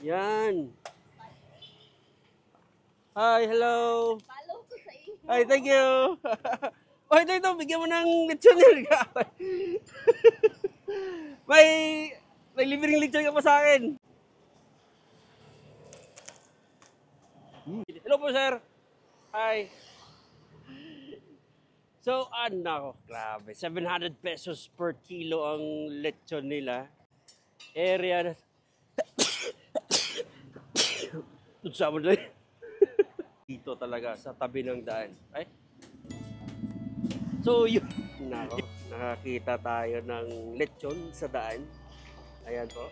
Yan. Hi, hello. Follow ko sa iyo. Hi, thank you. Oh, ito, bigyan mo ng lechon yan. may, may libreng lechon ka pa sa akin. Hello po, sir. Hi. So, nako, grabe. 700 pesos per kilo ang lechon nila. Area na... Sa mo na dito talaga, sa tabi ng daan. Ay. So, yun. Nako, nakakita tayo ng lechon sa daan. Ayan po.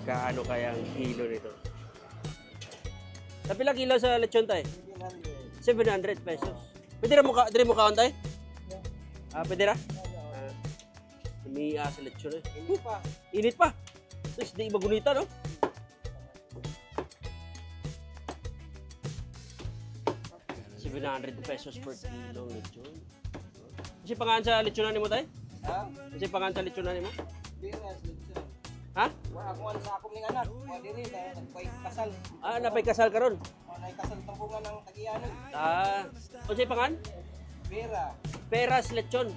Kaano kaya ang kilo nito? Sa pila kilo sa lechon tayo? 700 pesos. Pwede mo kaon tayo? Pwede ra? Umiiya sa lechon eh. Hindi pa. Init pa. Tapos di magunita, no? ₱700 per kilo lechon. Kasi pangalan sa lechonan mo tayo? Ha? Kasi pangalan sa lechonan mo? Biras, lechon. Ha? Wala ako ano sa akong ning anak. Wa diri dahil nagpay kasal. Napay kasal ka ron. Wala kasal tampungan ng tagianan. Kasi pangalan? Bira. Peras lechon.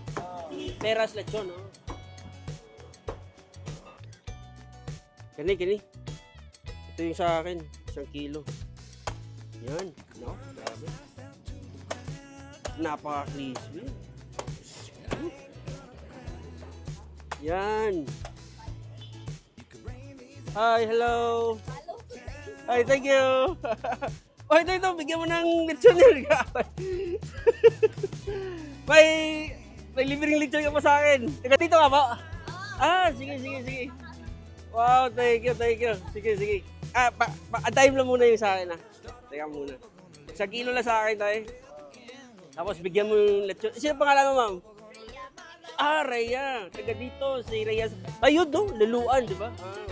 Peras lechon, oh. Kini. Ito yung sa akin. 1 kilo. Yan. No? Grabe. Napaka-crispy. Yan. Hi, hello. Follow ko sa iyo. Hi, thank you. Oh, ito, bigyan mo ng lechon yan. may libreng lechon ka pa sa akin. Teka, dito ka ba? Sige. Wow, thank you. Sige. Antayin mo muna yung sa akin, ha. Teka muna. 1 kilo lang sa akin, tayo. Tapos bigyan mo yung lechon. Sino pangalan mo, ma'am? Rhea. Taga dito, si Rhea. Ayun, no? Luluan, di ba? Okay.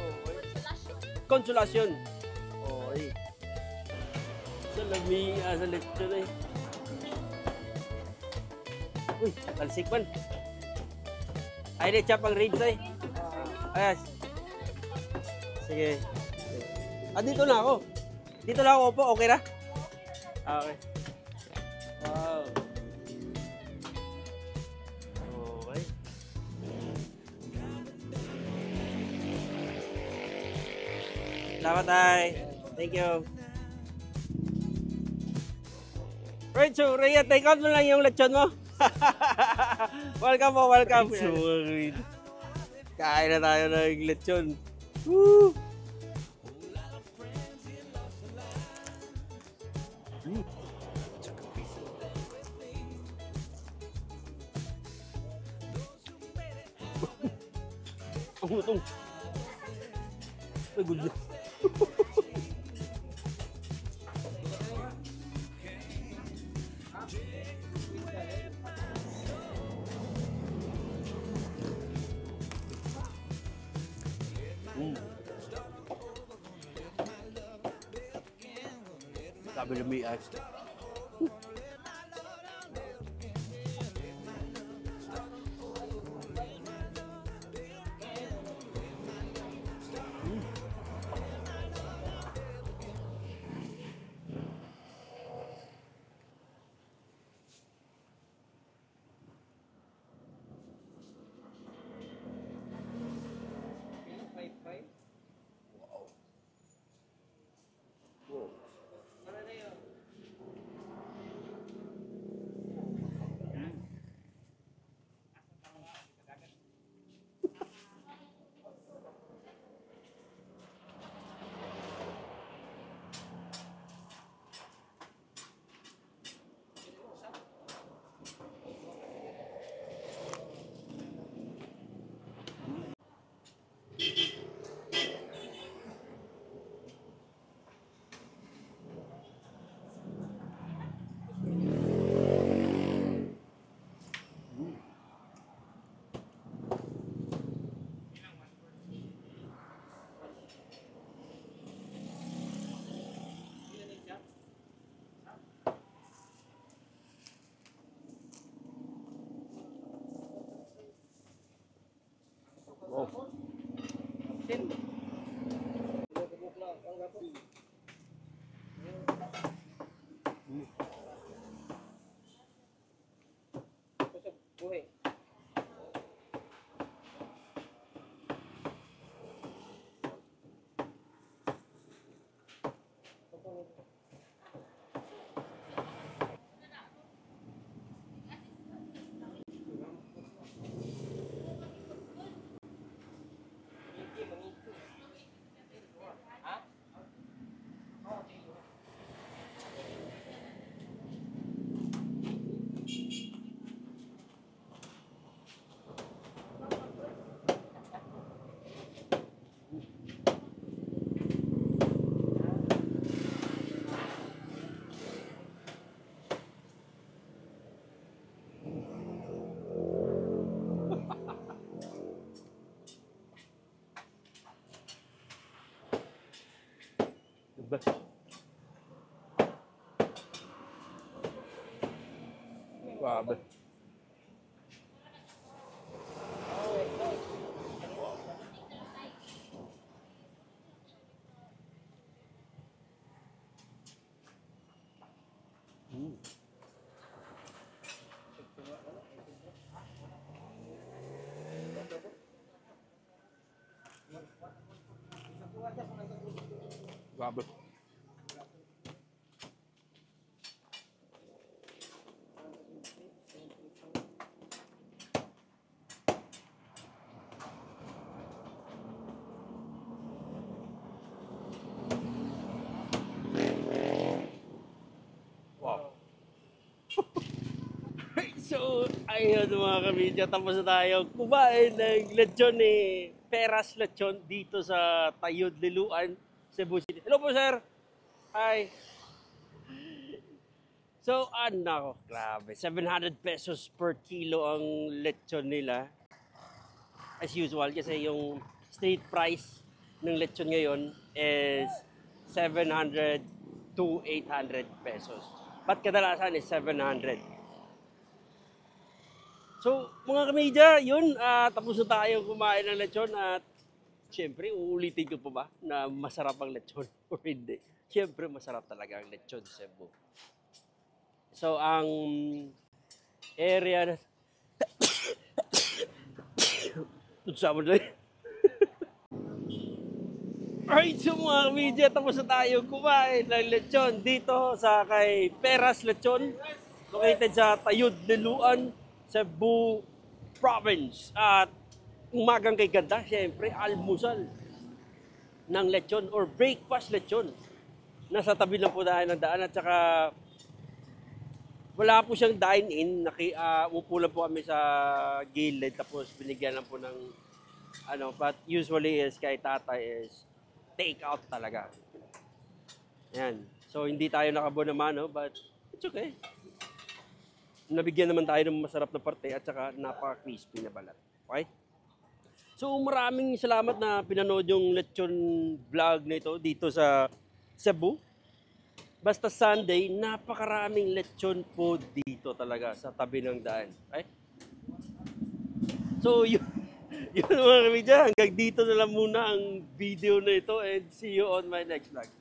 Konsolasyon. Okay. Sa lamia, sa lechon eh. Uy, talsik man. Ay, di, chop ang ribs ay. Ayas. Sige. Dito na ako. Dito na ako po, okay na? Okay. Wow. Okay. Salamat ay. Thank you. Right, so Rhea, take out mo lang yung lechon mo. welcome. Sorry. Kain na tayo ng lechon. Woo! Ang utong. Ay, good. Sabi na may ice. Grabe. Grabe. Wow. So, ayun mga kamidya, tapos na tayo kumain ng lechon ni Peras Lechon dito sa Tayud, Liloan, Cebu City. Hello po, sir! Hi! So, ano, grabe, 700 pesos per kilo ang lechon nila. As usual, kasi yung street price ng lechon ngayon is 700 to 800 pesos. But kadalasan is 700. So, mga kamedya, yun, tapos na tayo kumain ng lechon at syempre, uulitin ko pa ba na masarap ang lechon o hindi? Syempre, masarap talaga ang lechon sa Cebu. So, ang area na... Tutsama na Alright, so mga kamedya, tapos na tayo kumain ng lechon dito sa kay Peras Lechon, located sa Tayud, Liloan, Cebu Province. At umagang kay ganda, syempre, almusal ng lechon or breakfast lechon. Nasa tabi lang po tayo ng daan at saka wala po siyang dine-in. Upo lang po kami sa gilid tapos binigyan lang po ng ano, but usually is kay tatay is take out talaga. Yan. So hindi tayo nakabonamano but it's okay. Nabigyan naman tayo ng masarap na parte at saka napaka-crispy na balat. Okay? So maraming salamat na pinanood yung lechon vlog na ito dito sa Cebu. Basta Sunday, napakaraming lechon po dito talaga sa tabi ng daan. Okay? So yun mga kamedya, hanggang dito na lang muna ang video na ito and see you on my next vlog.